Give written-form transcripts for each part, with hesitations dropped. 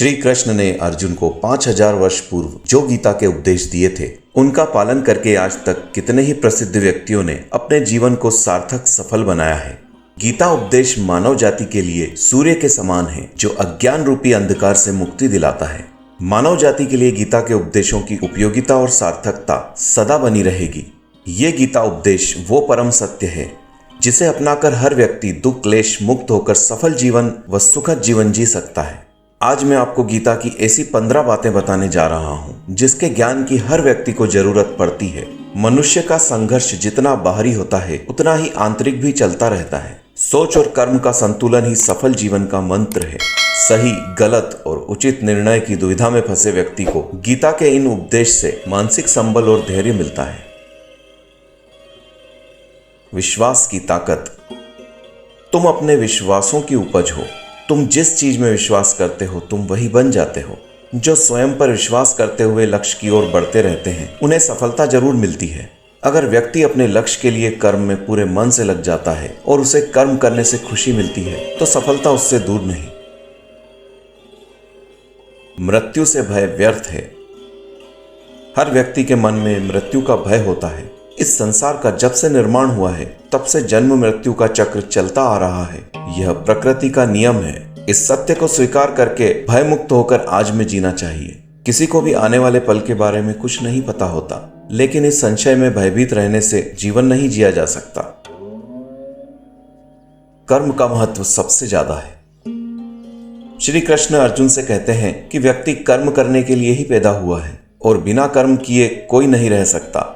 श्री कृष्ण ने अर्जुन को 5000 वर्ष पूर्व जो गीता के उपदेश दिए थे, उनका पालन करके आज तक कितने ही प्रसिद्ध व्यक्तियों ने अपने जीवन को सार्थक सफल बनाया है। गीता उपदेश मानव जाति के लिए सूर्य के समान है, जो अज्ञान रूपी अंधकार से मुक्ति दिलाता है। मानव जाति के लिए गीता के उपदेशों की उपयोगिता और सार्थकता सदा बनी रहेगी। ये गीता उपदेश वो परम सत्य है जिसे अपनाकर हर व्यक्ति दुख क्लेश मुक्त होकर सफल जीवन व सुखद जीवन जी सकता है। आज मैं आपको गीता की ऐसी 15 बातें बताने जा रहा हूँ जिसके ज्ञान की हर व्यक्ति को जरूरत पड़ती है। मनुष्य का संघर्ष जितना बाहरी होता है, उतना ही आंतरिक भी चलता रहता है। सोच और कर्म का संतुलन ही सफल जीवन का मंत्र है। सही, गलत और उचित निर्णय की दुविधा में फंसे व्यक्ति को गीता के इन उपदेश से मानसिक संबल और धैर्य मिलता है। विश्वास की ताकत। तुम अपने विश्वासों की उपज हो। तुम जिस चीज में विश्वास करते हो, तुम वही बन जाते हो। जो स्वयं पर विश्वास करते हुए लक्ष्य की ओर बढ़ते रहते हैं, उन्हें सफलता जरूर मिलती है। अगर व्यक्ति अपने लक्ष्य के लिए कर्म में पूरे मन से लग जाता है और उसे कर्म करने से खुशी मिलती है, तो सफलता उससे दूर नहीं। मृत्यु से भय व्यर्थ है। हर व्यक्ति के मन में मृत्यु का भय होता है। इस संसार का जब से निर्माण हुआ है, तब से जन्म मृत्यु का चक्र चलता आ रहा है। यह प्रकृति का नियम है। इस सत्य को स्वीकार करके भय मुक्त होकर आज में जीना चाहिए। किसी को भी आने वाले पल के बारे में कुछ नहीं पता होता, लेकिन इस संशय में भयभीत रहने से जीवन नहीं जिया जा सकता। कर्म का महत्व सबसे ज्यादा है। श्री कृष्ण अर्जुन से कहते हैं कि व्यक्ति कर्म करने के लिए ही पैदा हुआ है और बिना कर्म किए कोई नहीं रह सकता।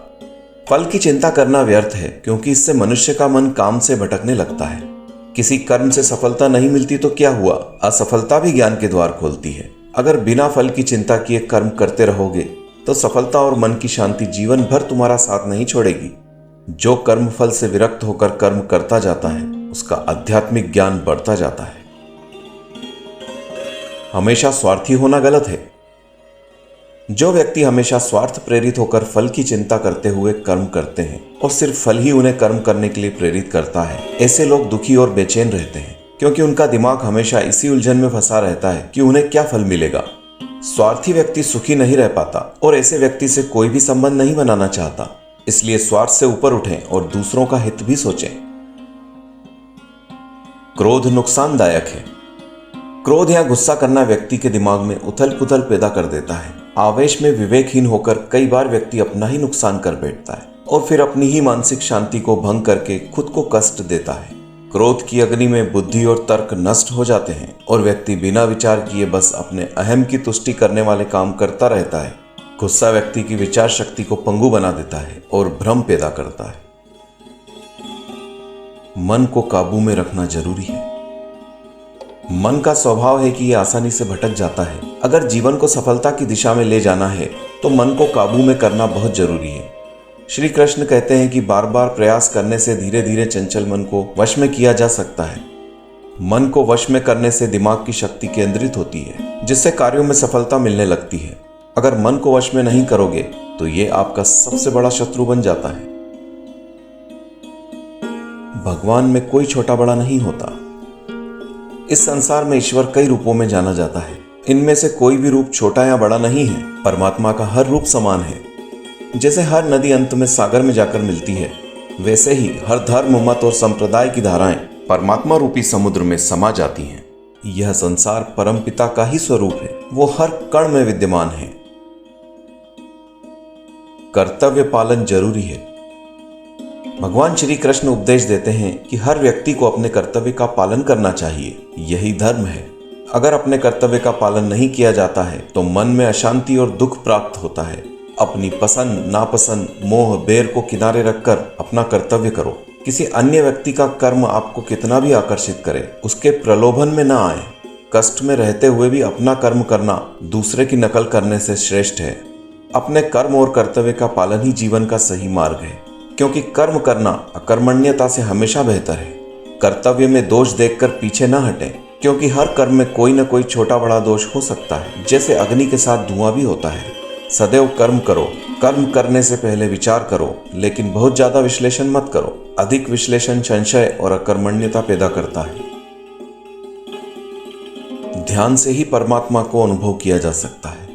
फल की चिंता करना व्यर्थ है, क्योंकि इससे मनुष्य का मन काम से भटकने लगता है। किसी कर्म से सफलता नहीं मिलती तो क्या हुआ, असफलता भी ज्ञान के द्वार खोलती है। अगर बिना फल की चिंता किए कर्म करते रहोगे तो सफलता और मन की शांति जीवन भर तुम्हारा साथ नहीं छोड़ेगी। जो कर्म फल से विरक्त होकर कर्म करता जाता है, उसका आध्यात्मिक ज्ञान बढ़ता जाता है। हमेशा स्वार्थी होना गलत है। जो व्यक्ति हमेशा स्वार्थ प्रेरित होकर फल की चिंता करते हुए कर्म करते हैं और सिर्फ फल ही उन्हें कर्म करने के लिए प्रेरित करता है, ऐसे लोग दुखी और बेचैन रहते हैं, क्योंकि उनका दिमाग हमेशा इसी उलझन में फंसा रहता है कि उन्हें क्या फल मिलेगा। स्वार्थी व्यक्ति सुखी नहीं रह पाता और ऐसे व्यक्ति से कोई भी संबंध नहीं बनाना चाहता। इसलिए स्वार्थ से ऊपर उठें और दूसरों का हित भी सोचें। क्रोध नुकसानदायक है। क्रोध या गुस्सा करना व्यक्ति के दिमाग में उथल पुथल पैदा कर देता है। आवेश में विवेकहीन होकर कई बार व्यक्ति अपना ही नुकसान कर बैठता है और फिर अपनी ही मानसिक शांति को भंग करके खुद को कष्ट देता है। क्रोध की अग्नि में बुद्धि और तर्क नष्ट हो जाते हैं और व्यक्ति बिना विचार किए बस अपने अहम की तुष्टि करने वाले काम करता रहता है। गुस्सा व्यक्ति की विचार शक्ति को पंगु बना देता है और भ्रम पैदा करता है। मन को काबू में रखना जरूरी है। मन का स्वभाव है कि यह आसानी से भटक जाता है। अगर जीवन को सफलता की दिशा में ले जाना है तो मन को काबू में करना बहुत जरूरी है। श्री कृष्ण कहते हैं कि बार बार प्रयास करने से धीरे धीरे चंचल मन को वश में किया जा सकता है। मन को वश में करने से दिमाग की शक्ति केंद्रित होती है, जिससे कार्यों में सफलता मिलने लगती है। अगर मन को वश में नहीं करोगे तो ये आपका सबसे बड़ा शत्रु बन जाता है। भगवान में कोई छोटा बड़ा नहीं होता। इस संसार में ईश्वर कई रूपों में जाना जाता है। इनमें से कोई भी रूप छोटा या बड़ा नहीं है। परमात्मा का हर रूप समान है। जैसे हर नदी अंत में सागर में जाकर मिलती है, वैसे ही हर धर्म, मत और संप्रदाय की धाराएं परमात्मा रूपी समुद्र में समा जाती हैं। यह संसार परमपिता का ही स्वरूप है। वो हर कण में विद्यमान है। कर्तव्य पालन जरूरी है। भगवान श्री कृष्ण उपदेश देते हैं कि हर व्यक्ति को अपने कर्तव्य का पालन करना चाहिए। यही धर्म है। अगर अपने कर्तव्य का पालन नहीं किया जाता है तो मन में अशांति और दुख प्राप्त होता है। अपनी पसंद नापसंद, मोह, बैर को किनारे रखकर अपना कर्तव्य करो। किसी अन्य व्यक्ति का कर्म आपको कितना भी आकर्षित करे, उसके प्रलोभन में ना आए। कष्ट में रहते हुए भी अपना कर्म करना दूसरे की नकल करने से श्रेष्ठ है। अपने कर्म और कर्तव्य का पालन ही जीवन का सही मार्ग है, क्योंकि कर्म करना अकर्मण्यता से हमेशा बेहतर है। कर्तव्य में दोष देखकर पीछे न हटें, क्योंकि हर कर्म में कोई न कोई छोटा बड़ा दोष हो सकता है। जैसे अग्नि के साथ धुआं भी होता है। सदैव कर्म करो। कर्म करने से पहले विचार करो, लेकिन बहुत ज्यादा विश्लेषण मत करो। अधिक विश्लेषण संशय और अकर्मण्यता पैदा करता है। ध्यान से ही परमात्मा को अनुभव किया जा सकता है।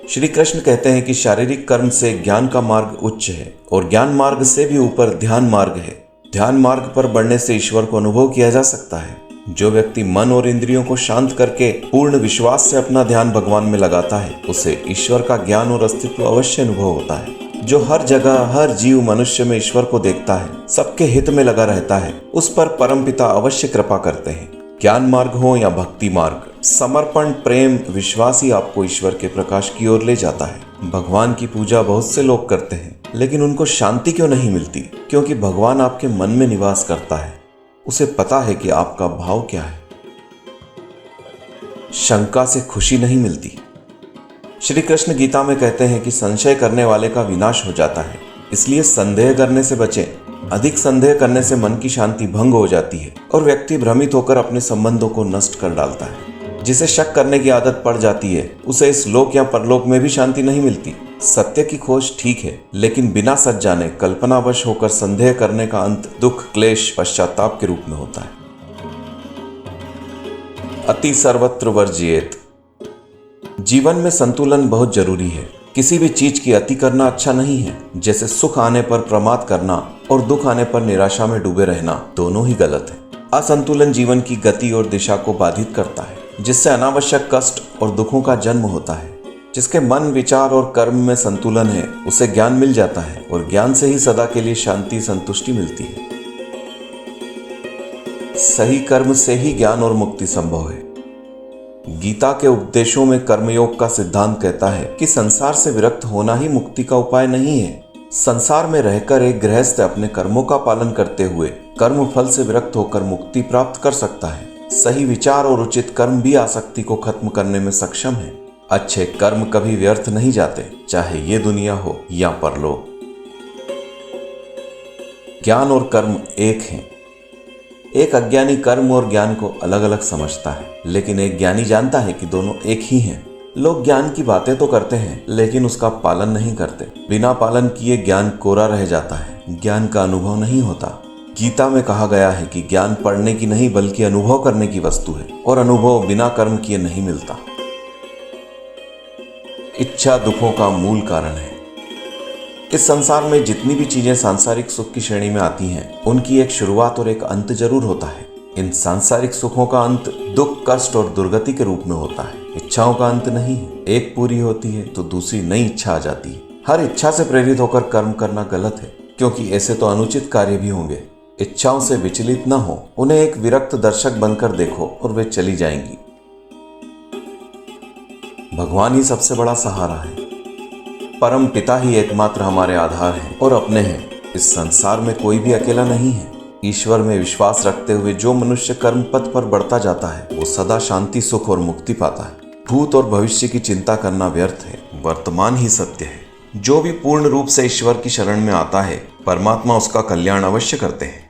श्री कृष्ण कहते हैं कि शारीरिक कर्म से ज्ञान का मार्ग उच्च है और ज्ञान मार्ग से भी ऊपर ध्यान मार्ग है। ध्यान मार्ग पर बढ़ने से ईश्वर को अनुभव किया जा सकता है। जो व्यक्ति मन और इंद्रियों को शांत करके पूर्ण विश्वास से अपना ध्यान भगवान में लगाता है, उसे ईश्वर का ज्ञान और अस्तित्व अवश्य अनुभव होता है। जो हर जगह हर जीव मनुष्य में ईश्वर को देखता है, सबके हित में लगा रहता है, उस पर परमपिता अवश्य कृपा करते हैं। ज्ञान मार्ग हो या भक्ति मार्ग, समर्पण, प्रेम, विश्वास ही आपको ईश्वर के प्रकाश की ओर ले जाता है। भगवान की पूजा बहुत से लोग करते हैं, लेकिन उनको शांति क्यों नहीं मिलती? क्योंकि भगवान आपके मन में निवास करता है। उसे पता है कि आपका भाव क्या है। शंका से खुशी नहीं मिलती। श्री कृष्ण गीता में कहते हैं कि संशय करने वाले का विनाश हो जाता है, इसलिए संदेह करने से बचें। अधिक संदेह करने से मन की शांति भंग हो जाती है और व्यक्ति भ्रमित होकर अपने संबंधों को नष्ट कर डालता है। जिसे शक करने की आदत पड़ जाती है, उसे इस लोक या परलोक में भी शांति नहीं मिलती। सत्य की खोज ठीक है, लेकिन बिना सच जाने कल्पनावश होकर संदेह करने का अंत दुख, क्लेश, पश्चाताप के रूप में होता है। अति सर्वत्र वर्जियेत। जीवन में संतुलन बहुत जरूरी है। किसी भी चीज की अति करना अच्छा नहीं है। जैसे सुख आने पर प्रमाद करना और दुख आने पर निराशा में डूबे रहना, दोनों ही गलत है। असंतुलन जीवन की गति और दिशा को बाधित करता है, जिससे अनावश्यक कष्ट और दुखों का जन्म होता है। जिसके मन, विचार और कर्म में संतुलन है, उसे ज्ञान मिल जाता है और ज्ञान से ही सदा के लिए शांति, संतुष्टि मिलती है। सही कर्म से ही ज्ञान और मुक्ति संभव है। गीता के उपदेशों में कर्मयोग का सिद्धांत कहता है कि संसार से विरक्त होना ही मुक्ति का उपाय नहीं है। संसार में रहकर एक गृहस्थ अपने कर्मों का पालन करते हुए कर्म फल से विरक्त होकर मुक्ति प्राप्त कर सकता है। सही विचार और उचित कर्म भी आसक्ति को खत्म करने में सक्षम है। अच्छे कर्म कभी व्यर्थ नहीं जाते, चाहे ये दुनिया हो या परलोक। ज्ञान और कर्म एक हैं। एक अज्ञानी कर्म और ज्ञान को अलग अलग समझता है, लेकिन एक ज्ञानी जानता है कि दोनों एक ही हैं। लोग ज्ञान की बातें तो करते हैं, लेकिन उसका पालन नहीं करते। बिना पालन किए ज्ञान कोरा रह जाता है, ज्ञान का अनुभव नहीं होता। गीता में कहा गया है कि ज्ञान पढ़ने की नहीं बल्कि अनुभव करने की वस्तु है, और अनुभव बिना कर्म किए नहीं मिलता। इच्छा दुखों का मूल कारण है। इस संसार में जितनी भी चीजें सांसारिक सुख की श्रेणी में आती हैं, उनकी एक शुरुआत और एक अंत जरूर होता है। इन सांसारिक सुखों का अंत दुख, कष्ट और दुर्गति के रूप में होता है। इच्छाओं का अंत नहीं है। एक पूरी होती है तो दूसरी नई इच्छा आ जाती है। हर इच्छा से प्रेरित होकर कर्म करना गलत है, क्योंकि ऐसे तो अनुचित कार्य भी होंगे। इच्छाओं से विचलित न हो, उन्हें एक विरक्त दर्शक बनकर देखो और वे चली जाएंगी। भगवान ही सबसे बड़ा सहारा है। परम पिता ही एकमात्र हमारे आधार हैं और अपने हैं। इस संसार में कोई भी अकेला नहीं है। ईश्वर में विश्वास रखते हुए जो मनुष्य कर्म पथ पर बढ़ता जाता है, वो सदा शांति, सुख और मुक्ति पाता है। भूत और भविष्य की चिंता करना व्यर्थ है। वर्तमान ही सत्य है। जो भी पूर्ण रूप से ईश्वर की शरण में आता है, परमात्मा उसका कल्याण अवश्य करते हैं।